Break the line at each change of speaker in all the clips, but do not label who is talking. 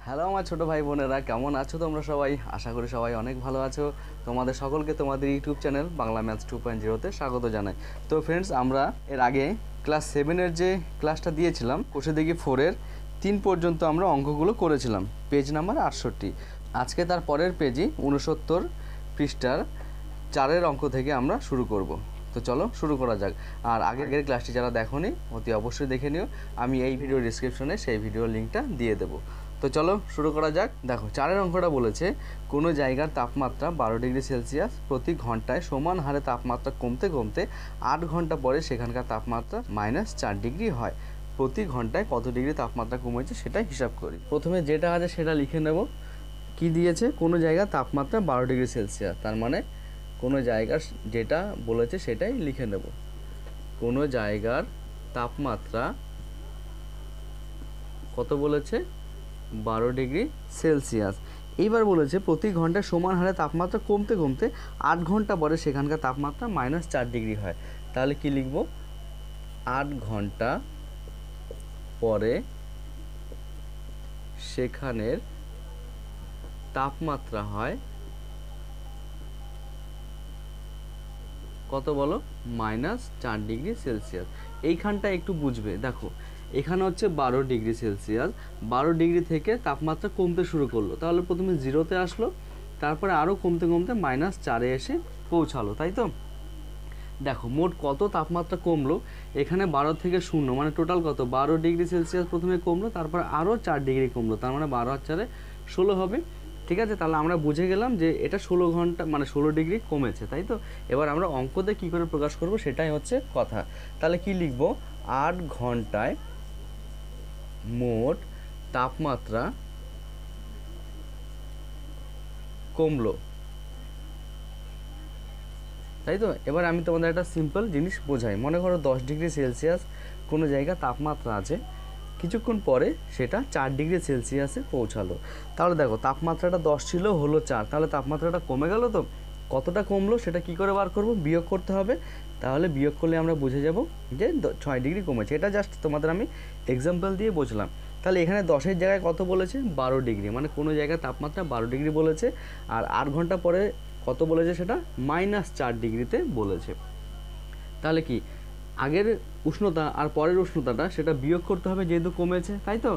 Hello আমার ছোটো ভাই বোনেরা, কেমন আছো তোমরা সবাই? আশা করি সবাই অনেক ভালো আছো। তোমাদের সকলকে তোমাদের ইউটিউব চ্যানেল বাংলা ম্যাথস 2.0-তে স্বাগত জানাই। তো ফ্রেন্ডস, আমরা এর আগে ক্লাস 7-এর যে ক্লাসটা দিয়েছিলাম, কোষে দেখি 4-এর 3 পর্যন্ত আমরা অঙ্কগুলো করেছিলাম, পেজ নাম্বার 68। আজকে তার পরের পেজই 69 পৃষ্ঠার 4-এর অঙ্ক থেকে আমরা শুরু করব। তো চলো শুরু করা যাক। আর আগের ক্লাসটি যারা দেখোনি অতি অবশ্যই দেখে নিও, আমি এই ভিডিও ডিসক্রিপশনে সেই ভিডিওর লিঙ্কটা দিয়ে দেবো। তো চলো শুরু করা যাক। দেখো 4-এর অঙ্কটা বলেছে কোনো জায়গার তাপমাত্রা 12 ডিগ্রি সেলসিয়াস প্রতি ঘন্টায় সমান হারে তাপমাত্রা কমতে কমতে 8 ঘন্টা পরে সেখানকার তাপমাত্রা -4 ডিগ্রি হয়। প্রতি ঘন্টায় কত ডিগ্রি তাপমাত্রা কমেছে সেটা হিসাব করি। প্রথমে যেটা আছে সেটা লিখে নেব। কি দিয়েছে? কোনো জায়গার তাপমাত্রা 12 ডিগ্রি সেলসিয়াস, তার মানে কোনো জায়গার যেটা বলেছে সেটাই লিখে নেব। কোনো জায়গার তাপমাত্রা কত বলেছে? 12 ডিগ্রি সেলসিয়াস। এইবার বলেছে প্রতি ঘন্টায় সমান হারে তাপমাত্রা কমতে কমতে 8 ঘন্টা পরে সেখানকার তাপমাত্রা -4 ডিগ্রি হয়। তাহলে কি লিখব? 8 ঘন্টা পরে সেখানের তাপমাত্রা হয় কত বলো? -4 ডিগ্রি সেলসিয়াস। এইখানটা একটু বুঝবে। দেখো এখানে হচ্ছে 12 ডিগ্রি সেলসিয়াস, 12 ডিগ্রি থেকে তাপমাত্রা কমতে শুরু করলো, তাহলে প্রথমে 0-তে আসলো, তারপরে আরও কমতে কমতে -4-এ এসে পৌঁছালো, তাই তো? দেখো মোট কত তাপমাত্রা কমলো? এখানে 12 থেকে 0 মানে টোটাল কত? 12 ডিগ্রি সেলসিয়াস প্রথমে কমলো, তারপর আরও 4 ডিগ্রি কমলো, তার মানে 12 আর 4-এ 16 হবে। ঠিক আছে, তাহলে আমরা বুঝে গেলাম যে এটা 16 ঘন্টা মানে 16 ডিগ্রি কমেছে, তাই তো? এবার আমরা অঙ্কতে কী করে প্রকাশ করব সেটাই হচ্ছে কথা। তাহলে কি লিখব? 8 ঘন্টায় মোট তাপমাত্রা কমলো, তাই তো? এবার আমি তোমাদের একটা সিম্পল জিনিস বোঝাই। মনে করো 10 ডিগ্রি সেলসিয়াস কোনো জায়গায় তাপমাত্রা আছে, কিছুক্ষণ পরে সেটা 4 ডিগ্রি সেলসিয়াসে পৌঁছালো। তাহলে দেখো তাপমাত্রাটা 10 ছিল, হলো 4, তাহলে তাপমাত্রাটা কমে গেল। তো কতটা কমলো সেটা কি করে বার করব? বিয়োগ করতে হবে। তাহলে বিয়োগ করলে আমরা বুঝে যাব যে 6 ডিগ্রি কমেছে। এটা জাস্ট তোমাদের আমি এক্সাম্পল দিয়ে বুঝলাম। তাহলে এখানে 10-এর জায়গায় কত বলেছে? 12 ডিগ্রি, মানে কোনো জায়গায় তাপমাত্রা 12 ডিগ্রি বলেছে, আর 8 ঘন্টা পরে কত বলেছে? সেটা -4 ডিগ্রিতে বলেছে। তাহলে কি আগের উষ্ণতা আর পরের উষ্ণতাটা সেটা বিয়োগ করতে হবে, যেহেতু কমেছে, তাই তো?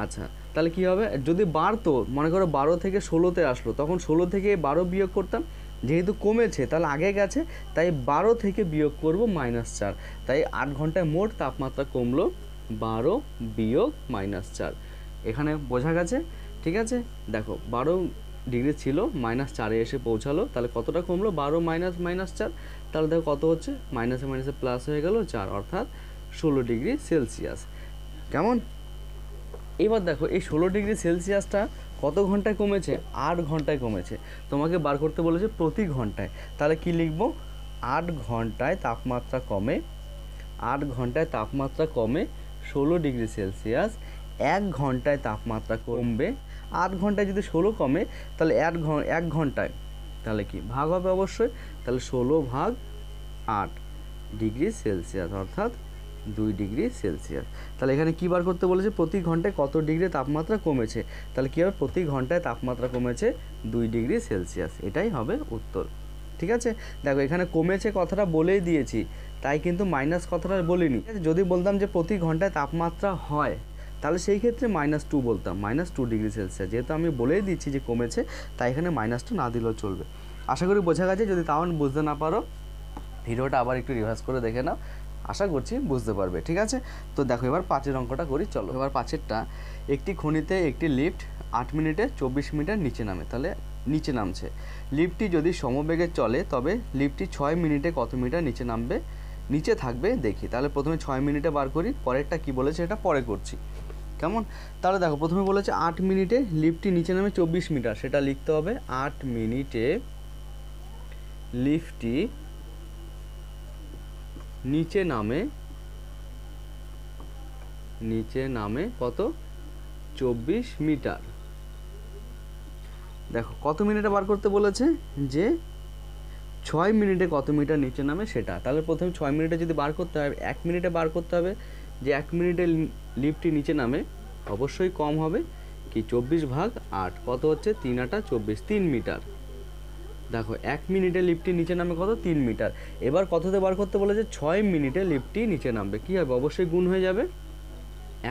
আচ্ছা, তাহলে কি হবে? যদি বাড়তো, মনে করো 12 থেকে 16-তে আসলো, তখন 16 থেকে 12 বিয়োগ করতাম, যেহেতু কমেছে তাহলে আগে গেছে, তাই 12 থেকে বিয়োগ করব -4। তাই 8 ঘন্টায় মোট তাপমাত্রা কমলো 12 বিয়োগ -4। এখানে বোঝা গেছে? ঠিক আছে, দেখো 12 ডিগ্রি ছিল, -4-এ এসে পৌঁছালো, তাহলে কতটা কমলো? 12 -4। তাহলে দেখো কত হচ্ছে? মাইনাসে মাইনাসে প্লাস হয়ে গেল 4, অর্থাৎ 16 ডিগ্রি সেলসিয়াস। কেমন? এবার দেখো এই 16 ডিগ্রি সেলসিয়াসটা কত ঘন্টায় কমেছে? 8 ঘন্টায় কমেছে। তোমাকে বার করতে বলেছে প্রতি ঘন্টায়। তাহলে কি লিখব? 8 ঘন্টায় তাপমাত্রা কমে, 8 ঘন্টায় তাপমাত্রা কমে 16 ডিগ্রি সেলসিয়াস। 1 ঘন্টায় তাপমাত্রা কমবে। 8 ঘন্টায় যদি 16 কমে, তাহলে 1 ঘন্টায় তাহলে কি ভাগ হবে অবশ্যই, তাহলে 16/8 ডিগ্রি সেলসিয়াস, অর্থাৎ 2 ডিগ্রি সেলসিয়াস। তাহলে এখানে কী বার করতে বলেছে? প্রতি ঘন্টায় কত ডিগ্রি তাপমাত্রা কমেছে। তাহলে কী হবে? প্রতি ঘন্টায় তাপমাত্রা কমেছে 2 ডিগ্রি সেলসিয়াস। এটাই হবে উত্তর। ঠিক আছে, দেখো এখানে কমেছে কথাটা বলেই দিয়েছি, তাই কিন্তু মাইনাস কথাটা বলিনি। যদি বলতাম যে প্রতি ঘন্টায় তাপমাত্রা হয়, তাহলে সেই ক্ষেত্রে -2 বলতাম, -2 ডিগ্রি সেলসিয়াস। যেহেতু আমি বলেই দিচ্ছি যে কমেছে, তাই এখানে মাইনাসটা না দিলেও চলবে। আশা করি বোঝা গেছে। যদি তাও বুঝতে না পারো, ভিডিওটা আবার একটু রিভার্স করে দেখে নাও, আশা করছি বুঝতে পারবে। ঠিক আছে, তো দেখো এবার 5-এর অঙ্কটা করি। চলো এবার 5-এরটা, একটি খনিতে একটি লিফট 8 মিনিটে 24 মিটার নিচে নামে। তাহলে নিচে নামছে। লিফটটি যদি সমবেগে চলে তবে লিফটটি 6 মিনিটে কত মিটার নিচে নামবে, নিচে থাকবে দেখি। তাহলে প্রথমে 6 মিনিটে বার করি, পরেরটা কি বলেছে এটা পরে করছি। কেমন? তাহলে দেখো প্রথমে বলেছে 8 মিনিটে লিফটটি নিচে নামে 24 মিটার, সেটা লিখতে হবে 8 মিনিটে লিফটটি নিচে নামে কত? 24 মিটার। দেখো কত মিনিটে বার করতে বলেছে? যে 6 মিনিটে কত মিটার নিচে নামে সেটা। তাহলে প্রথমে 6 মিনিটে যদি বার করতে হয়, 1 মিনিটে বার করতে হবে যে 1 মিনিটে লিফটটি নিচে নামে, অবশ্যই কম হবে, কি 24/8 কত হচ্ছে 3 8 24 3 মিটার। দেখো 1 মিনিটে লিফটটি নিচে নামে কত 3 মিটার। এবার কততে বার করতে বলেছে 6 মিনিটে লিফটটি নিচে নামবে, কী হবে অবশ্যই গুণ হয়ে যাবে,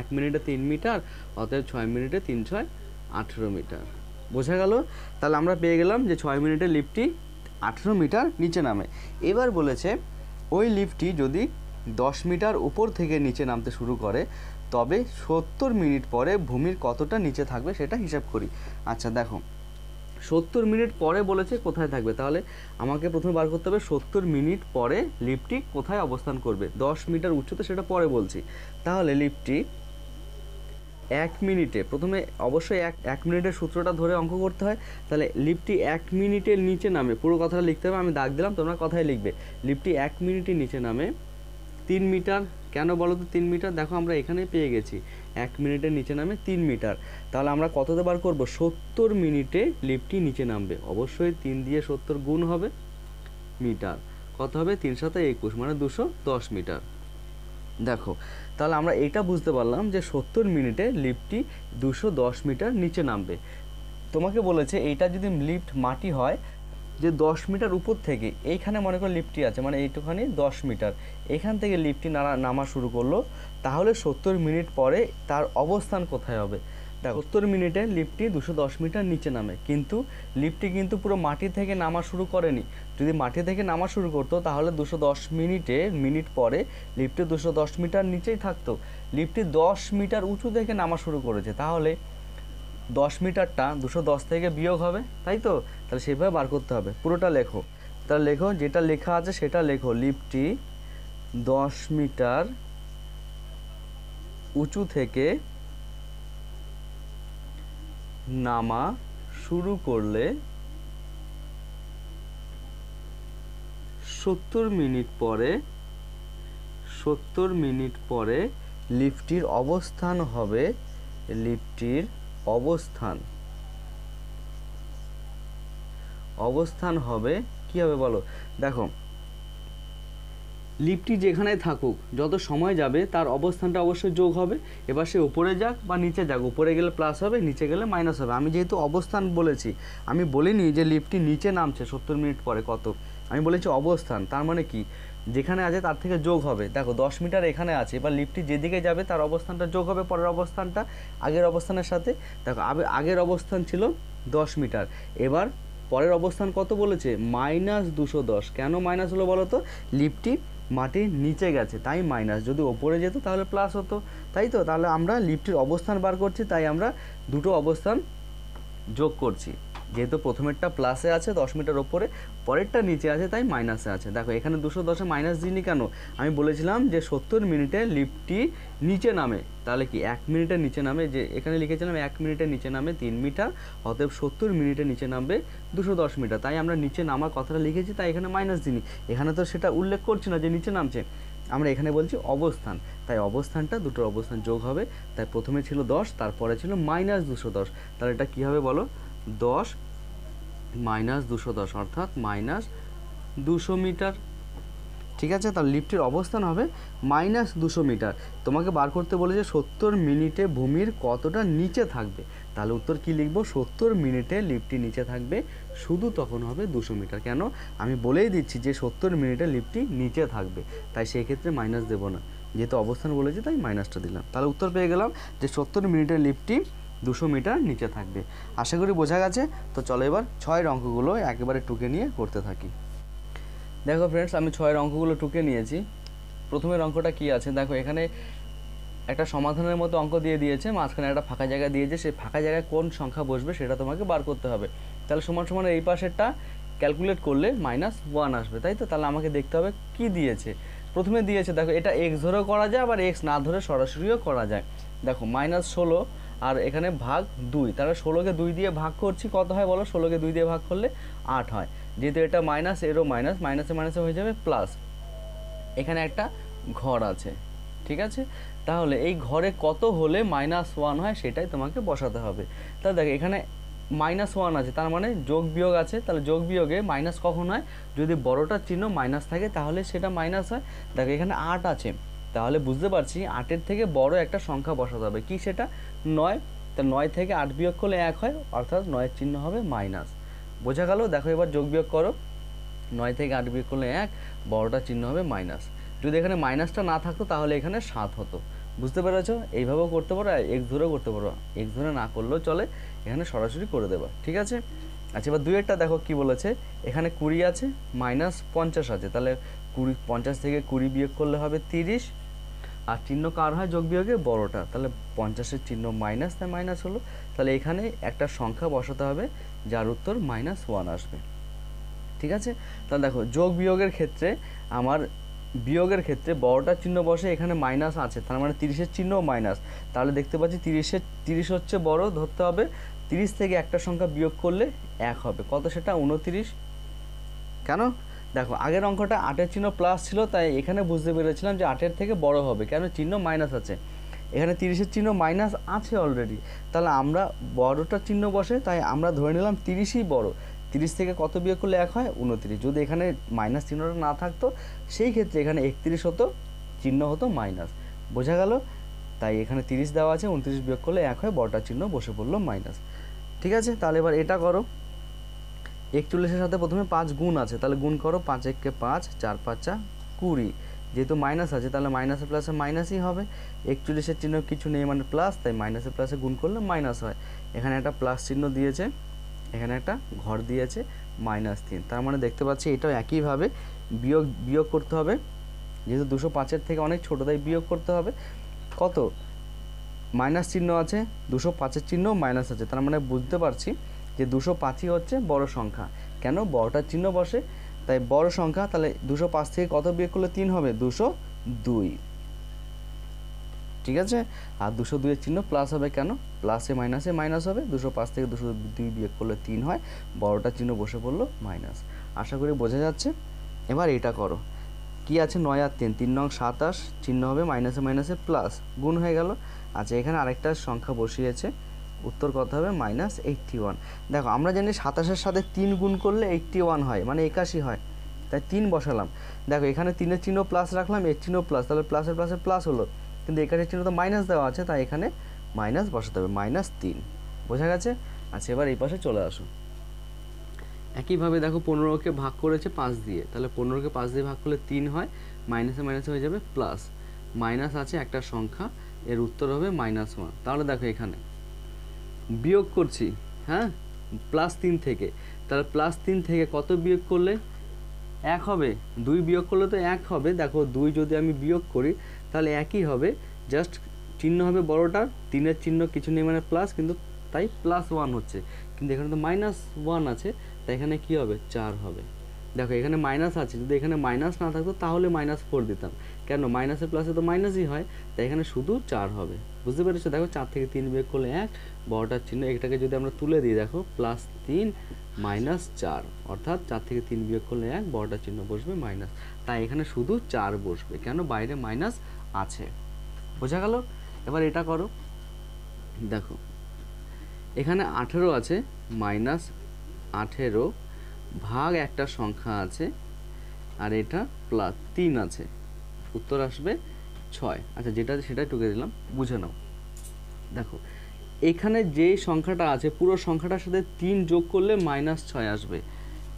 1 মিনিটে 3 মিটার অতএব 6 মিনিটে 3 6 18 মিটার। বোঝা গেল? তাহলে আমরা পেয়ে গেলাম যে 6 মিনিটে লিফটটি 18 মিটার নিচে নামে। এবার বলেছে ওই লিফটটি যদি 10 মিটার উপর থেকে নিচে নামতে শুরু করে তবে 70 মিনিট পরে ভূমির কতটা নিচে থাকবে সেটা হিসাব করি। আচ্ছা দেখো 70 মিনিট পরে বলেছে কোথায় থাকবে, তাহলে আমাকে প্রথমে বার করতে হবে 70 মিনিট পরে লিফটটি কোথায় অবস্থান করবে। 10 মিটার উচ্চতা সেটা পরে বলছি। তাহলে লিফটটি 1 মিনিটে, প্রথমে অবশ্যই এক মিনিটের সূত্রটা ধরে অঙ্ক করতে হয়। তাহলে লিফটটি 1 মিনিটের নিচে নামে, পুরো কথাটা লিখতে হবে, আমি দাগ দিলাম তোমরা কথায় লিখবে। লিফটটি 1 মিনিটের নিচে নামে 3 মিটার। কেন বলো তো 3 মিটার? দেখো আমরা এখানেই পেয়ে গেছি 1 মিনিটের নিচে নামে 3 মিটার। তাহলে আমরা কততে বার করব 70 মিনিটে লিফটটি নিচে নামবে, অবশ্যই 3 দিয়ে 70 গুণ হবে মিটার, কত হবে 3 7 21 মানে 210 মিটার। দেখো তাহলে আমরা এটা বুঝতে পারলাম যে 70 মিনিটে লিফটটি 210 মিটার নিচে নামবে। তোমাকে বলেছে এইটা যদি লিফট মাটি হয় যে 10 মিটার উপর থেকে, এইখানে মনে করো লিফটটি আছে মানে এইটুখানি 10 মিটার, এখান থেকে লিফটটি নামা শুরু করলো, তাহলে 70 মিনিট পরে তার অবস্থান কোথায় হবে। দেখো 70 মিনিটে লিফটটি 210 মিটার নিচে নামে, কিন্তু লিফটটি কিন্তু পুরো মাটি থেকে নামা শুরু করেনি। যদি মাটি থেকে নামা শুরু করতো তাহলে 210 মিনিট পরে লিফটটি 210 মিটার নিচেই থাকতো। লিফটটি 10 মিটার উঁচু থেকে নামা শুরু করেছে, তাহলে 10 মিটারটা 210 থেকে বিয়োগ হবে, তাই তো? তাহলে সেভাবে বার করতে হবে। পুরোটা লেখো, তাহলে লেখো যেটা লেখা আছে সেটা লেখো। লিফটটি 10 মিটার উঁচু থেকে নামা শুরু করলে 70 মিনিট পরে লিফটটির অবস্থান হবে, লিফটটির অবস্থান হবে কি হবে বলো। দেখো লিফটটি যেখানে থাকুক যত সময় যাবে তার অবস্থানটা অবশ্যই যোগ হবে। এবার সে উপরে যাক বা নিচে যাক, উপরে গেলে প্লাস হবে, নিচে গেলে মাইনাস হবে। আমি যেহেতু অবস্থান বলেছি, আমি বলিনি যে লিফটটি নিচে নামছে 70 মিনিট পরে কত, আমি বলেছি অবস্থান। তার মানে কি যেখানে আছে তার থেকে যোগ হবে। দেখো 10 মিটার এখানে আছে, এবার লিফটটি যেদিকে যাবে তার অবস্থানটা যোগ হবে পরের অবস্থানটা আগের অবস্থানের সাথে। দেখো আগের অবস্থান ছিল 10 মিটার, এবার পরের অবস্থান কত বলেছে -210। কেন মাইনাস হলো বলো তো? লিফটটি মাটির নিচে গেছে তাই মাইনাস, যদি ওপরে যেত তাহলে প্লাস হতো, তাই তো? তাহলে আমরা লিফটের অবস্থান বার করছি, তাই আমরা দুটো অবস্থান যোগ করছি। যেহেতু প্রথমেরটা প্লাসে আছে 10 মিটার ওপরে, পরেরটা নিচে আছে তাই মাইনাসে আছে। দেখো এখানে 210-এ মাইনাস দিইনি কেন? আমি বলেছিলাম যে 70 মিনিটে লিফটটি নিচে নামে, তাহলে কি 1 মিনিটের নিচে নামে, যে এখানে লিখেছিলাম 1 মিনিটের নিচে নামে 3 মিটার, অতএব 70 মিনিটের নিচে নামবে 210 মিটার, তাই আমরা নিচে নামার কথাটা লিখেছি, তাই এখানে মাইনাস দিইনি। এখানে তো সেটা উল্লেখ করছি না যে নিচে নামছে, আমরা এখানে বলছি অবস্থান, তাই অবস্থানটা দুটোর অবস্থান যোগ হবে। তাই প্রথমে ছিল 10, তারপরে ছিল -210, তাহলে এটা কী হবে বলো? 10 - 210 অর্থাৎ -200 মিটার। ঠিক আছে, তাহলে লিফটের অবস্থান হবে -200 মিটার। তোমাকে বার করতে বলেছে 70 মিনিটে ভূমির কতটা নিচে থাকবে, তাহলে উত্তর কি লিখবো? 70 মিনিটে লিফটটি নিচে থাকবে, শুধু তখন হবে 200 মিটার। কেন? আমি বলেই দিচ্ছি যে 70 মিনিটে লিফটটি নিচে থাকবে, তাই সেই ক্ষেত্রে মাইনাস দেবো না, যেহেতু অবস্থান বলেছি তাই মাইনাসটা দিলাম। তাহলে উত্তর পেয়ে গেলাম যে 70 মিনিটের লিফটটি 200 মিটার নিচে থাকবে। আশা করি বোঝা গেছে। তো চলো এবার 6 অঙ্কগুলো একেবারে টুকে নিয়ে করতে থাকি। দেখো ফ্রেন্ডস, আমি 6 অঙ্কগুলো টুকে নিয়েছি। প্রথমের অঙ্কটা কি আছে দেখো, এখানে একটা সমাধানের মতো অঙ্ক দিয়ে দিয়েছে, মাঝখানে একটা ফাঁকা জায়গা দিয়েছে, সেই ফাঁকা জায়গায় কোন সংখ্যা বসবে সেটা তোমাকে বার করতে হবে। তাহলে সমান সমান এই পাশেরটা ক্যালকুলেট করলে -1 আসবে, তাই তো? তাহলে আমাকে দেখতে হবে কি দিয়েছে। প্রথমে দিয়েছে দেখো এটা x ধরেও করা যায়, আবার x না ধরে সরাসরিও করা যায়। দেখো -16 আর এখানে ভাগ 2, তাহলে 16কে 2 দিয়ে ভাগ করছি, কত হয় বলো? 16কে 2 দিয়ে ভাগ করলে 8 হয়। যেহেতু এটা মাইনাস, এরও মাইনাস, মাইনাসে মাইনাসে হয়ে যাবে প্লাস। এখানে একটা ঘর আছে, ঠিক আছে? তাহলে এই ঘরে কত হলে -1 হয় সেটাই তোমাকে বসাতে হবে। তাহলে দেখো এখানে -1 আছে, তার মানে যোগ বিয়োগ আছে, তাহলে যোগ বিয়োগে মাইনাস কখন হয়? যদি বড়টার চিহ্ন মাইনাস থাকে তাহলে সেটা মাইনাস হয়। দেখো এখানে 8 আছে, তাহলে বুঝতে পারছি 8-এর থেকে বড় একটা সংখ্যা বসাতে হবে, কি সেটা? 9। তা 9 থেকে 8 বিয়োগ করলে 1 হয়, অর্থাৎ 9-এর চিহ্ন হবে মাইনাস। বোঝা গেল? দেখো এবার যোগ বিয়োগ করো, 9 থেকে 8 বিয়োগ করলে 1, বড়টার চিহ্ন হবে মাইনাস। যদি এখানে মাইনাসটা না থাকতো তাহলে এখানে 7 হতো। বুঝতে পেরেছো? এইভাবেও করতে পারো, এক্স ধরেও করতে পারো, এক্স ধরে না করলেও চলে, এখানে সরাসরি করে দেবা। ঠিক আছে? আচ্ছা, এবার 2-এরটা দেখো কি বলেছে, এখানে 20 আছে, -50 আছে, তাহলে 50 থেকে 20 বিয়োগ করলে হবে 30, আর চিহ্ন কার হয় যোগ বিয়োগে? বড়টা, তাহলে 50-এর চিহ্ন মাইনাস, তাই মাইনাস হলো। তাহলে এখানে একটা সংখ্যা বসাতে হবে যার উত্তর -1 আসবে। ঠিক আছে? তাহলে দেখো যোগ বিয়োগের ক্ষেত্রে আমার বিয়োগের ক্ষেত্রে বড়টার চিহ্ন বসে, এখানে মাইনাস আছে, তার মানে 30-এর চিহ্নও মাইনাস। তাহলে দেখতে পাচ্ছি 30 হচ্ছে বড়, ধরতে হবে 30 থেকে একটা সংখ্যা বিয়োগ করলে 1 হবে। কত সেটা? 29। কেন? দেখো আগের অঙ্কটা 8-এর চিহ্ন প্লাস ছিল, তাই এখানে বুঝতে পেরেছিলাম যে 8-এর থেকে বড় হবে, কেন? চিহ্ন মাইনাস আছে। এখানে 30-এর চিহ্ন মাইনাস আছে অলরেডি, তাহলে আমরা বড়টার চিহ্ন বসে, তাই আমরা ধরে নিলাম 30ই বড়। 30 থেকে কত বিয়োগ করলে 1 হয়? 29। যদি এখানে মাইনাস চিহ্নটা না থাকতো সেই ক্ষেত্রে এখানে 31 হতো, চিহ্ন হতো মাইনাস। বোঝা গেল? তাই এখানে 30 দেওয়া আছে, 29 বিয়োগ করলে 1 হয়, বড়টার চিহ্ন বসে পড়লো মাইনাস। ঠিক আছে? তাহলে এবার এটা করো, 41-এর সাথে প্রথমে 5 গুণ আছে, তাহলে গুণ করো, 5 একে 5, 4 5 20। যেহেতু মাইনাস আছে তাহলে মাইনাসে প্লাসে মাইনাসই হবে। 41-এর চিহ্ন কিছু নেই মানে প্লাস, তাই মাইনাসে প্লাসে গুণ করলে মাইনাস হয়। এখানে একটা প্লাস চিহ্ন দিয়েছে, এখানে একটা ঘর দিয়েছে, -3। তার মানে দেখতে পাচ্ছি এটাও একইভাবে বিয়োগ করতে হবে, যেহেতু 205-এর থেকে অনেক ছোটো, তাই বিয়োগ করতে হবে। কত? মাইনাস চিহ্ন আছে, 205-এর চিহ্ন মাইনাস আছে, তার মানে বুঝতে পারছি যে 205ই হচ্ছে বড় সংখ্যা। কেন? বড়টার চিহ্ন বসে, তাই বড় সংখ্যা। তাহলে 205 থেকে কত বিয়োগ করলে 3 হবে? 202। ঠিক আছে? আর 202-এর চিহ্ন প্লাস হবে, কেন? প্লাসে মাইনাসে মাইনাস হবে, 205 থেকে 202 বিয়োগ করলে 3 হয়, বড়টার চিহ্ন বসে পড়লো মাইনাস। আশা করি বোঝা যাচ্ছে। এবার এটা করো, কি আছে? 9 আর 3, 3 নং 27, চিহ্ন হবে মাইনাসে মাইনাসে প্লাস, গুণ হয়ে গেল। আচ্ছা, এখানে আরেকটা সংখ্যা বসিয়েছে, উত্তর কত হবে? -81। দেখো আমরা জানি 27-এর সাথে 3 গুণ করলে 81 হয়, মানে 81 হয়, তাই 3 বসালাম। দেখো এখানে 3-এর চিহ্ন প্লাস রাখলাম, এর চিহ্ন প্লাস, তাহলে প্লাসের প্লাসে প্লাস হলো, কিন্তু এখানে চিহ্ন তো মাইনাস দেওয়া আছে, তাই এখানে মাইনাস বসাতে হবে, -3। বোঝা গেছে? আচ্ছা, এবার এই পাশে চলে আসো। একইভাবে দেখো 15কে ভাগ করেছে 5 দিয়ে, তাহলে 15কে 5 দিয়ে ভাগ করলে 3 হয়, মাইনাসে মাইনাসে হয়ে যাবে প্লাস, মাইনাস আছে একটা সংখ্যা, এর উত্তর হবে -1। তাহলে দেখো এখানে বিয়োগ করছি, হ্যাঁ, +3 থেকে, তাহলে +3 থেকে কত বিয়োগ করলে 1 হবে? 2 বিয়োগ করলে তো 1 হবে। দেখো 2 যদি আমি বিয়োগ করি তাহলে একই হবে, জাস্ট চিহ্ন হবে বড়টার, 3-এর চিহ্ন কিছু নেই মানে প্লাস, কিন্তু তাই +1 হচ্ছে, কিন্তু এখানে তো -1 আছে, তাই এখানে কি হবে? 4 হবে। দেখো এখানে মাইনাস আছে, যদি এখানে মাইনাস না থাকতো তাহলে -4 দিতাম, কেন? মাইনাসে প্লাসে তো মাইনাসই হয়, তাই এখানে শুধু 4 হবে। বুঝতে পেরেছো? দেখো 4 থেকে 3 বিয়োগ করলে 1, বড়টার চিহ্ন, এটাকে যদি আমরা তুলে দিই, দেখো +3 -4, অর্থাৎ 4 থেকে 3 বিয়োগ করলে 1, বড়টার চিহ্ন বসবে মাইনাস, তাই এখানে শুধু 4 বসবে, কেন? বাইরে মাইনাস আছে। বোঝা গেল? এবার এটা করো, দেখো এখানে 18 আছে, -18 ভাগ একটা সংখ্যা আছে, আর এটা +3 আছে, উত্তর আসবে 6। আচ্ছা, যেটা সেটা টুকে দিলাম, বুঝে নাও। দেখো এখানে যে সংখ্যাটা আছে পুরো সংখ্যাটার সাথে 3 যোগ করলে -6 আসবে।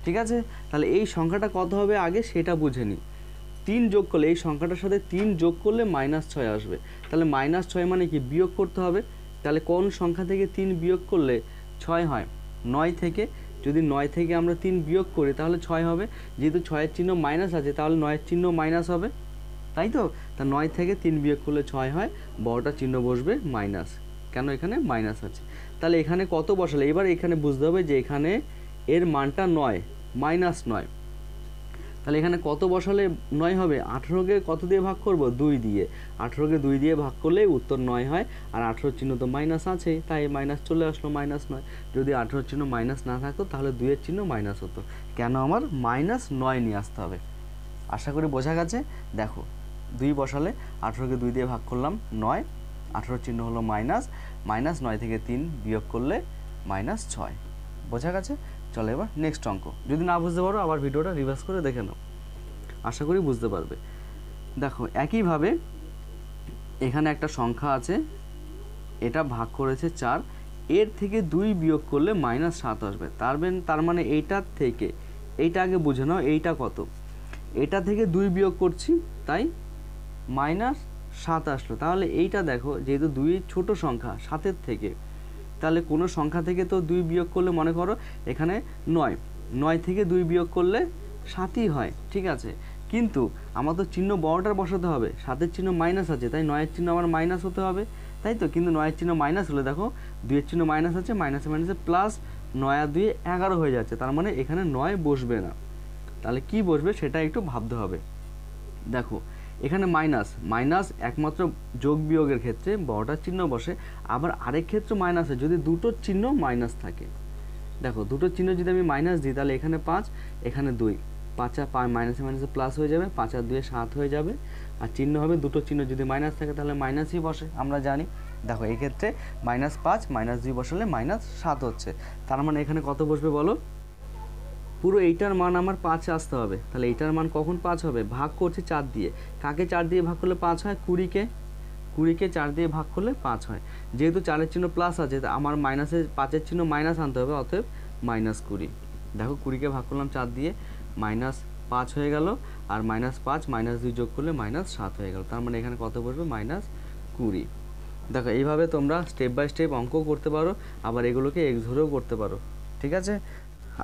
ঠিক আছে? তাহলে এই সংখ্যাটা কত হবে আগে সেটা বুঝে নিই। 3 যোগ করলে, এই সংখ্যাটার সাথে 3 যোগ করলে -6 আসবে। তাহলে -6 মানে কি? বিয়োগ করতে হবে। তাহলে কোন সংখ্যা থেকে 3 বিয়োগ করলে 6 হয়? 9 থেকে। যদি 9 থেকে আমরা 3 বিয়োগ করি তাহলে 6 হবে, যেহেতু 6-এর চিহ্ন মাইনাস আছে তাহলে 9-এর চিহ্ন মাইনাস হবে, তাই তো? তা 9 থেকে 3 বিয়োগ করলে 6 হয়, বড়টার চিহ্ন বসবে মাইনাস, কেন? এখানে মাইনাস আছে। তাহলে এখানে কত বসালে? এবার এখানে বুঝতে হবে যে এখানে এর মানটা 9, -9, তাহলে এখানে কত বসালে 9 হবে? 18কে কত দিয়ে ভাগ করব? 2 দিয়ে। 18কে 2 দিয়ে ভাগ করলে উত্তর 9 হয়, আর 18 চিহ্ন তো মাইনাস আছে, তাই মাইনাস চলে আসলো, -9। যদি 18 চিহ্ন মাইনাস না থাকতো তাহলে 2-এর চিহ্ন মাইনাস হতো, কেন? আমার -9 নিয়ে আসতে হবে। আশা করি বোঝা গেছে। দেখো 2 বসালে, 18কে 2 দিয়ে ভাগ করলাম 9, 18 চিহ্ন হলো মাইনাস, -9 থেকে 3 বিয়োগ করলে -6। বোঝা গেছে? চলো এবার নেক্সট অঙ্ক। যদি না বুঝতে পারো আবার ভিডিওটা রিভার্স করে দেখে নাও, আশা করি বুঝতে পারবে। দেখো একইভাবে এখানে একটা সংখ্যা আছে এটা ভাগ করেছে 4, এর থেকে 2 বিয়োগ করলে -7 আসবে। তার মানে এইটার থেকে এইটা আগে বুঝে নাও, এইটা কত, এটা থেকে 2 বিয়োগ করছি তাই -7 আসলো। তাহলে এইটা দেখো যেহেতু 2 ছোট সংখ্যা 7-এর থেকে, তাহলে কোনো সংখ্যা থেকে তো 2 বিয়োগ করলে মনে করো এখানে 9 থেকে 2 বিয়োগ করলে 7ই হয়, ঠিক আছে। কিন্তু আমার তো চিহ্ন বড়টার বসাতে হবে, 7-এর চিহ্ন মাইনাস আছে তাই 9-এর চিহ্ন আমার মাইনাস হতে হবে, তাই তো। কিন্তু 9-এর চিহ্ন মাইনাস হলে দেখো 2-এর চিহ্ন মাইনাস আছে, মাইনাসে মাইনাসে প্লাস, 9 আর 2 11 হয়ে যাচ্ছে, তার মানে এখানে 9 বসবে না। তাহলে কি বসবে সেটা একটু ভাবতে হবে। দেখো এখানে মাইনাস একমাত্র যোগ বিয়োগের ক্ষেত্রে বড়টার চিহ্ন বসে, আবার আরেক ক্ষেত্রে মাইনাসে যদি দুটোর চিহ্ন মাইনাস থাকে। দেখো দুটোর চিহ্ন যদি আমি মাইনাস দিই তাহলে এখানে 5, এখানে 2, 5 আর মাইনাসে মাইনাসে প্লাস হয়ে যাবে, 5 আর 2 7 হয়ে যাবে, আর চিহ্ন হবে দুটোর চিহ্ন যদি মাইনাস থাকে তাহলে মাইনাসই বসে, আমরা জানি। দেখো এই ক্ষেত্রে -5 -2 বসালে -7 হচ্ছে, তার মানে এখানে কত বসবে বলো? পুরো এইটার মান আমার 5 আসতে হবে। তাহলে এইটার মান কখন 5 হবে? ভাগ করছি 4 দিয়ে, কাকে 4 দিয়ে ভাগ করলে 5 হয়? 20কে 4 দিয়ে ভাগ করলে 5 হয়। যেহেতু 4-এর চিহ্ন প্লাস আছে আমার মাইনাসে 5-এর চিহ্ন মাইনাস আনতে হবে, অতএব -20। দেখো 20কে ভাগ করলাম 4 দিয়ে, -5 হয়ে গেল, আর -5 -2 যোগ করলে -7 হয়ে গেল, তার মানে এখানে কত বসবে? -20। দেখো এইভাবে তোমরা স্টেপ বাই স্টেপ অঙ্ক করতে পারো, আবার এগুলোকে এক্স ধরেও করতে পারো, ঠিক আছে।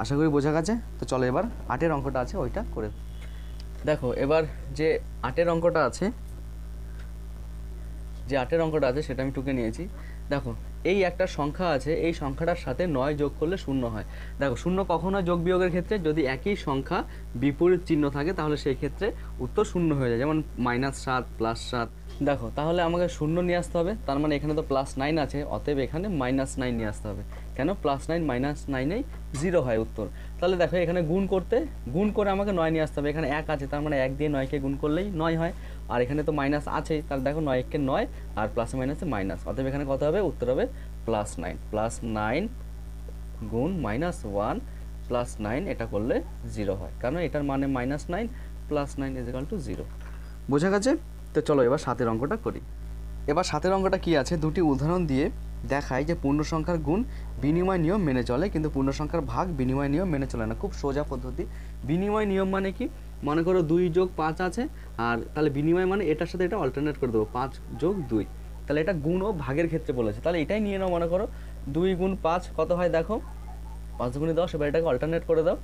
আশা করি বোঝা গেছে। তো চলো এবার 8-এর অঙ্কটা আছে ওইটা করে। দেখো এবার যে 8-এর অঙ্কটা আছে, সেটা আমি টুকে নিয়েছি। দেখো এই একটা সংখ্যা আছে, এই সংখ্যাটার সাথে 9 যোগ করলে 0 হয়। দেখো 0 কখন হয় যোগ বিয়োগের ক্ষেত্রে? যদি একই সংখ্যা বিপরীত চিহ্ন থাকে তাহলে সেই ক্ষেত্রে উত্তর 0 হয়ে যায়, যেমন -7 +7। দেখো তাহলে আমাকে 0 নিয়ে আসতে হবে, তার মানে এখানে তো +9 আছে, অতএব এখানে -9 নিয়ে আসতে হবে। কেন? +9 -9 0 হয় উত্তর। তাহলে দেখো এখানে গুণ করে আমাকে 9 নিয়ে আসতে হবে, এখানে 1 আছে তার মানে 1 দিয়ে 9কে গুণ করলেই 9 হয়, আর এখানে তো মাইনাস আছেই, তাহলে দেখো 9-কে 9 আর প্লাসে মাইনাসে মাইনাস, অতএব এখানে কত হবে? উত্তর হবে +9 গুণ -1 +9, এটা করলে 0 হয়, কারণ এটার মানে -9 +9 = 0। বোঝা গেছে? তো চলো এবার 7-এর অঙ্কটা করি। এবার 7-এর অঙ্কটা কি আছে, দুটি উদাহরণ দিয়ে দেখায় যে পূর্ণ সংখ্যার গুণ বিনিময় নিয়ম মেনে চলে, কিন্তু পূর্ণ সংখ্যার ভাগ বিনিময় নিয়ম মেনে চলে না। খুব সোজা পদ্ধতি। বিনিময় নিয়ম মানে কি? মনে করো 2 + 5 আছে, আর তাহলে বিনিময় মানে এটার সাথে এটা অল্টারনেট করে দেবো, 5 + 2, তাহলে এটা গুণ ও ভাগের ক্ষেত্রে বলেছে, তাহলে এটাই নিয়ে নাও। মনে করো 2 × 5 কত হয়? দেখো 5 × 10, এবার এটাকে অল্টারনেট করে দাও,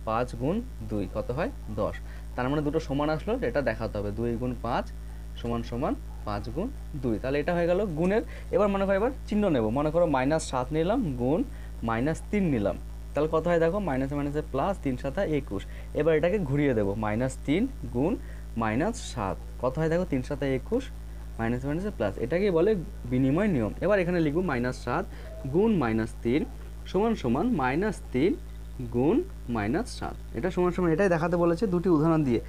5 × 2 কত হয়? 10। তার মানে দুটো সমান আসলো, এটা দেখাতে হবে, 2 × 5 = 5 × 2, তাহলে এটা হয়ে গেল গুণের। এবার মনে করো এবার চিহ্ন নেব, মনে করো -7 নিলাম গুণ -3 নিলাম, তাহলে কত হয়? দেখো মাইনাসে মাইনাসে প্লাস, 3 × 7 = 21। এবার এটাকে ঘুরিয়ে দেবো, -3 গুণ -7 কত হয়? দেখো 3 × 7 = 21, মাইনাসে মাইনাসে প্লাস, এটাকেই বলে বিনিময় নিয়ম। এবার এখানে লিখব -7 গুণ -3 সমান -3 গুণ -7, এটা সমান এটাই দেখাতে বলেছে দুটি উদাহরণ দিয়ে,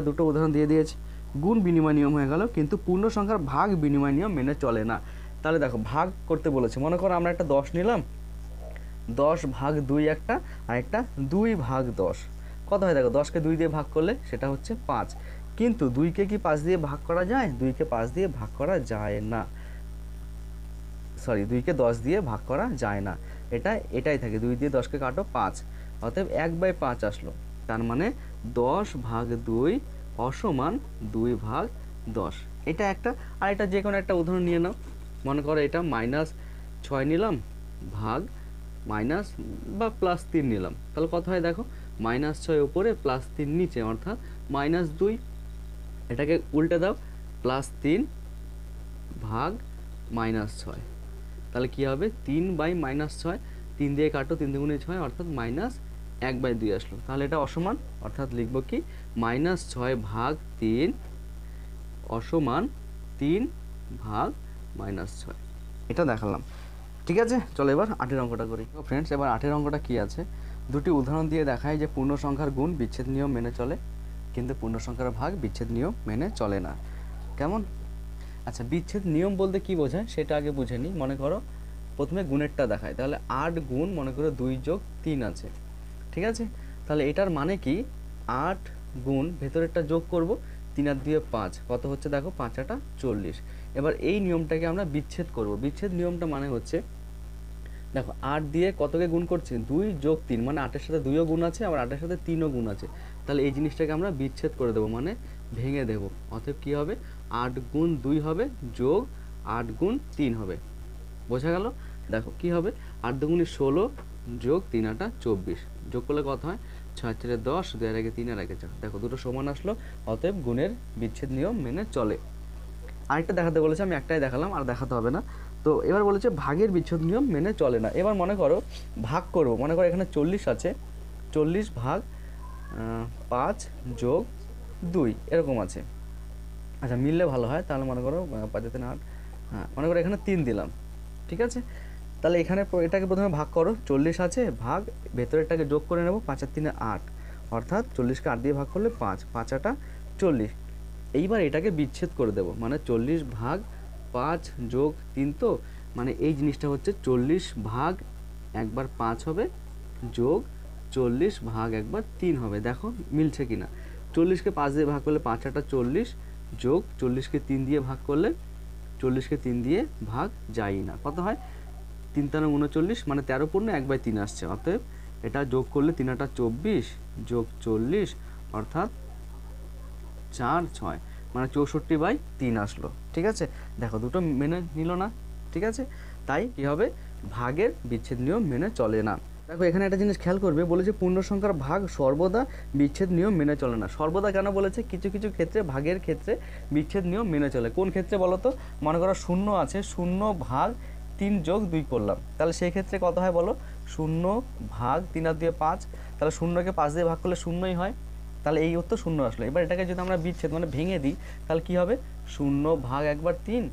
দুটো উদাহরণ দিয়ে দিয়েছে। গুণ বিনিময় নিয়ম হয়ে গেল, কিন্তু পূর্ণ সংখ্যার ভাগ বিনিময় নিয়ম মেনে চলে না। তাহলে দেখো ভাগ করতে বলেছে, মনে করো আমরা একটা 10 নিলাম, 10/2 একটা, আর একটা 2/10 কত হয়? দেখো 10কে 2 দিয়ে ভাগ করলে সেটা হচ্ছে 5, কিন্তু 2কে কি 5 দিয়ে ভাগ করা যায়? 2কে 5 দিয়ে ভাগ করা যায় না, 2কে 10 দিয়ে ভাগ করা যায় না, এটাই থাকে, 2 দিয়ে 10কে কাটো 5, অতএব 1/5 আসলো। তার মানে 10/2 অসমান 2/10, এটা একটা। আর এটা যে কোনো একটা উদাহরণ নিয়ে নাও, মনে করো এটা -6 নিলাম ভাগ মাইনাস বা +3 নিলাম, তাহলে কত হয়? দেখো -6 উপরে +3 নিচে, অর্থাৎ -2, এটাকে উল্টে দাও, +3 ভাগ -6, তাহলে কি হবে? 3/-6, 3 দিয়ে কাটো, 3 × 6 অর্থাৎ -1/2 আসলো, তাহলে এটা অসমান, অর্থাৎ লিখব কি? -6/3 অসমান 3/-6, এটা দেখালাম, ঠিক আছে। চলো এবার 8-এর অঙ্কটা করি। ফ্রেন্ডস এবার 8-এর অঙ্কটা কি আছে, দুটি উদাহরণ দিয়ে দেখায় যে পূর্ণ সংখ্যার গুণ বিচ্ছেদ নিয়ম মেনে চলে, কিন্তু পূর্ণ সংখ্যার ভাগ বিচ্ছেদ নিয়ম মেনে চলে না। কেমন? আচ্ছা, বিচ্ছেদ নিয়ম বলতে কি বোঝায় সেটা আগে বুঝে নিই। মনে করো প্রথমে গুণেরটা দেখায়, তাহলে 8 গুণ মনে করো 2 + 3 আছে, ঠিক আছে। তাহলে এটার মানে কি? 8 গুণ ভেতরেরটা যোগ করব, 3 আর 2 5 কত হচ্ছে? দেখো 5 × 8 = 40, এবার এই নিয়মটাকে আমরা বিচ্ছেদ করব। বিচ্ছেদ নিয়মটা মানে হচ্ছে, দেখো 8 দিয়ে কতকে গুণ করছে, 2 যোগ 3, মানে 8-এর সাথে 2ও গুণ আছে, আবার 8-এর সাথে 3ও গুণ আছে। তাহলে এই জিনিসটাকে আমরা বিচ্ছেদ করে দেবো, মানে ভেঙে দেবো। অতএব কী হবে, 8 গুণ 2 হবে যোগ 8 গুণ 3 হবে। বোঝা গেল? দেখো কি হবে, 8 দুগুণে 16 যোগ 3 আটা 24, যোগ করলে কত হয়, 6 4 10, 2 এর আগে 3 এর আগে 4। দেখো দুটো সমান আসলো, অতএব গুণের বিচ্ছেদ নিয়ম মেনে চলে। আরেকটা দেখাতে বলেছে, আমি একটাই দেখালাম, আর দেখাতে হবে না। তো এবার বলেছে ভাগের বিচ্ছেদ নিয়ম মেনে চলে না। এবার মনে করো ভাগ করব, মনে করো এখানে 40 আছে, 40 ভাগ 5 যোগ 2 এরকম আছে। আচ্ছা মিললে ভালো হয়, তাহলে মনে করো 5 3 8, হ্যাঁ মনে করো এখানে 3 দিলাম, ঠিক আছে। তাহলে এখানে এটাকে প্রথমে ভাগ করো, 40 আছে ভাগ ভেতরেরটাকে যোগ করে নেব, 5 আর 3 8, অর্থাৎ 40কে 8 দিয়ে ভাগ করলে 5, 5 আটা 40। এইবার এটাকে বিচ্ছেদ করে দেব, মানে 40 ভাগ 5 যোগ 3, তো মানে এই জিনিসটা হচ্ছে 40 ভাগ একবার 5 হবে যোগ 40 ভাগ একবার 3 হবে। দেখো মিলছে কিনা, 40কে 5 দিয়ে ভাগ করলে 5 আটা 40 যোগ 40কে 3 দিয়ে ভাগ করলে 40কে 3 দিয়ে ভাগ যায় না, কত হয় 3 3 39, মানে 13 পূর্ণ 1/3 আসছে। অতএব এটা যোগ করলে 3 আটা 24 যোগ 40, অর্থাৎ 4 6, মানে 64/3 আসলো। ঠিক আছে, দেখো দুটো মেনে নিল না, ঠিক আছে। তাই কি হবে, ভাগের বিচ্ছেদ নিয়ম মেনে চলে না। দেখো এখানে একটা জিনিস খেয়াল করবে, বলেছে পূর্ণ সংখ্যার ভাগ সর্বদা বিচ্ছেদ নিয়ম মেনে চলে না। সর্বদা কেন বলেছে, কিছু কিছু ক্ষেত্রে ভাগের ক্ষেত্রে বিচ্ছেদ নিয়ম মেনে চলে। কোন ক্ষেত্রে বলো তো, মনে করো 0 আছে, 0 ভাগ 3 যোগ 2 করলাম, তাহলে সেই ক্ষেত্রে কত হয় বলো, 0 ভাগ 3 আর 2 5, তাহলে 0কে 5 দিয়ে ভাগ করলে 0ই হয়, তাহলে এই উত্তর 0 আসলো। এবার এটাকে যদি আমরা বিচ্ছেদ মানে ভেঙে দিই, তাহলে কি হবে, 0 ভাগ একবার 3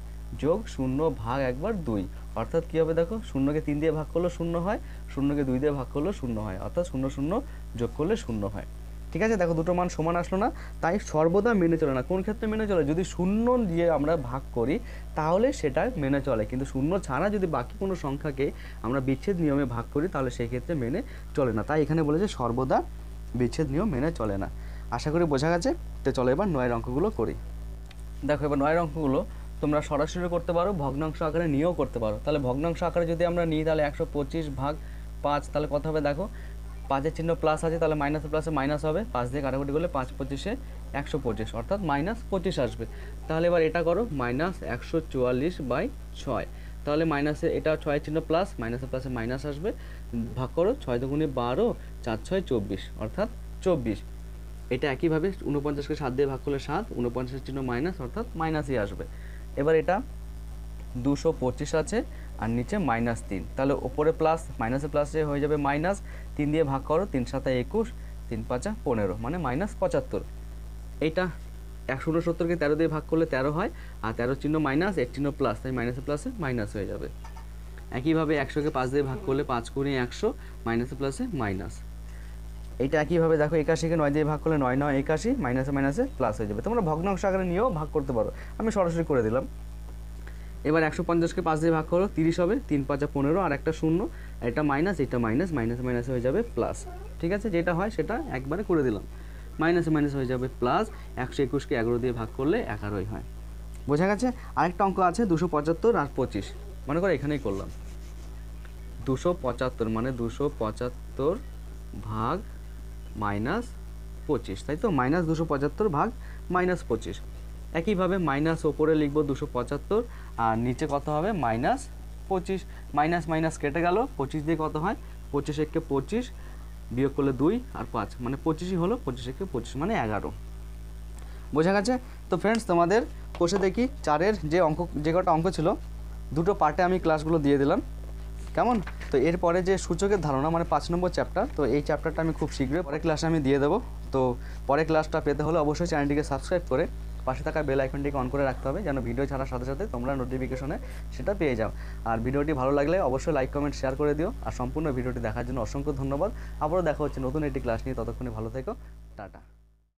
যোগ 0 ভাগ একবার 2, অর্থাৎ কী হবে, দেখো 0কে 3 দিয়ে ভাগ করলে 0 হয়, 0কে 2 দিয়ে ভাগ করলে 0 হয়, অর্থাৎ 0 0 যোগ করলে 0 হয়। ঠিক আছে, দেখো দুটো মান সমান আসলো না। তাই সর্বদা মেনে চলে না। কোন ক্ষেত্রে মেনে চলে, যদি 0 দিয়ে আমরা ভাগ করি তাহলে সেটা মেনে চলে, কিন্তু 0 ছাড়া যদি বাকি কোনো সংখ্যাকে আমরা বিচ্ছেদ নিয়মে ভাগ করি তাহলে সেই ক্ষেত্রে মেনে চলে না। তাই এখানে বলেছে সর্বদা বিচ্ছেদ নিয়ম মেনে চলে না। আশা করি বোঝা গেছে। তো চলো এবার 9 অঙ্কগুলো করি। দেখো এবার 9 অঙ্কগুলো তোমরা সরাসরি করতে পারো, ভগ্নাংশ আকারে নিয়েও করতে পারো। তাহলে ভগ্নাংশ আকারে যদি আমরা নিই তাহলে 125 ভাগ 5, তাহলে কত হবে, দেখো 5-এর চিহ্ন প্লাস আছে, তাহলে মাইনাসে প্লাসে মাইনাস হবে, 5 দিয়ে কাটাকুটি করলে 5 25-এ 125, অর্থাৎ -25 আসবে। তাহলে এবার এটা করো, -144/6, তাহলে মাইনাসে এটা 6-এর চিহ্ন প্লাস, মাইনাসে প্লাসে মাইনাস আসবে, ভাগ করো 6 দুগুণে 12, 4 6 24, অর্থাৎ 24। এটা একইভাবে 49কে 7 দিয়ে ভাগ করলে 7, 49-এর চিহ্ন মাইনাস, অর্থাৎ মাইনাসই আসবে। এবার এটা 225 আছে আর নিচে -3, তাহলে ওপরে প্লাস মাইনাসে প্লাসে হয়ে যাবে মাইনাস, 3 দিয়ে ভাগ করো, 3 7 21, 3 5 15, মানে -75। এইটা 169কে 13 দিয়ে ভাগ করলে 13 হয়, আর 13 চিহ্ন মাইনাস, এর চিহ্ন প্লাস, তাই মাইনাসে প্লাসে মাইনাস হয়ে যাবে। একইভাবে 100কে 5 দিয়ে ভাগ করলে 5 গুণে 100, মাইনাসে প্লাসে মাইনাস। এইটা একইভাবে দেখো 81কে 9 দিয়ে ভাগ করলে 9 9 81, মাইনাসে মাইনাসে প্লাস হয়ে যাবে। তোমরা ভগ্নাংশ আকারে নিয়েও ভাগ করতে পারো, আমি সরাসরি করে দিলাম। এবার 150কে 5 দিয়ে ভাগ করো, 30 হবে, 3 5 15, আর একটা 0, এটা মাইনাস, এটা মাইনাস, মাইনাসে মাইনাসে হয়ে যাবে প্লাস। ঠিক আছে, যেটা হয় সেটা একবারে করে দিলাম, মাইনাসে মাইনাস হয়ে যাবে প্লাস, 121কে 11 দিয়ে ভাগ করলে 11ই হয়। বোঝা গেছে। আরেকটা অঙ্ক আছে 275 আর 25, মনে করো এখানেই করলাম 275, মানে 275 ভাগ -25, তাই তো, -275 ভাগ -25। একইভাবে মাইনাস ওপরে লিখব 275, আর নিচে কত হবে, -25, মাইনাস মাইনাস কেটে গেল, 25 দিয়ে কত হয়, 25 একে 25, বিয়োগ করলে 2 আর 5, মানে 25ই হলো, 25 একে 25, মানে 11। বোঝা গেছে। তো ফ্রেন্ডস, তোমাদের কোষে দেখি 4-এর যে কটা অঙ্ক ছিল, দুটো পার্টে আমি ক্লাসগুলো দিয়ে দিলাম, কেমন। তো এরপরে যে সূচকের ধারণা, মানে 5 নম্বর চ্যাপ্টার, তো এই চ্যাপ্টারটা আমি খুব শীঘ্রই পরের ক্লাসে আমি দিয়ে দেবো। তো পরের ক্লাসটা পেতে হলে অবশ্যই চ্যানেলটিকে সাবস্ক্রাইব করে পাশে থাকা বেল আইকনটিকে অন করে রাখতে হবে, যেন ভিডিও ছাড়ার সাথে সাথে তোমরা নোটিফিকেশনে সেটা পেয়ে যাও। আর ভিডিওটি ভালো লাগলে অবশ্যই লাইক কমেন্ট শেয়ার করে দিও। আর সম্পূর্ণ ভিডিওটি দেখার জন্য অসংখ্য ধন্যবাদ। আবারও দেখা হচ্ছে নতুন একটি ক্লাস নিয়ে, ততক্ষণে ভালো থেকো, টাটা।